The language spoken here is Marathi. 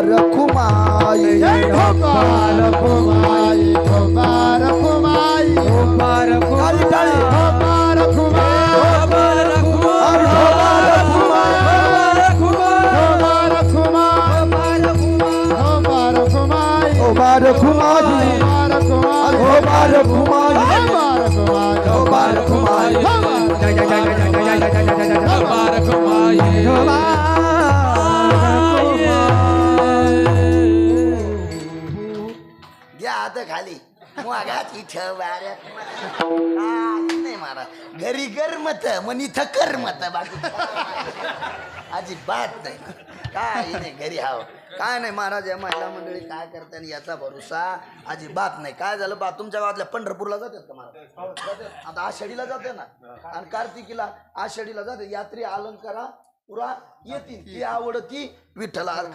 रखुमाई गोपाल कुमाई गोपाल कुमाई गोपाल कुमाई गोपाल कुमाई गोपाल कुमाई गोपाल कुमाई गोपाल कुमाई गोपाल कुमाई गोपाल कुमाई गोपाल कुमाई घ्या आता खाली मगाची ठेवार नाही मारा घरी गरमत मग इथं करमत बाकी अजिबात नाही काय नाही घरी हाव काय नाही महाराज या महिला मंडळी काय करते याचा भरोसा अजिबात नाही काय झालं बा तुमच्या गावातल्या पंढरपूरला जातात का महाराज आता आषाढीला जाते ना आणि कार्तिकीला आषाढीला जाते यात्री अलंकारा पुरा येतील ती आवडती विठ्ठला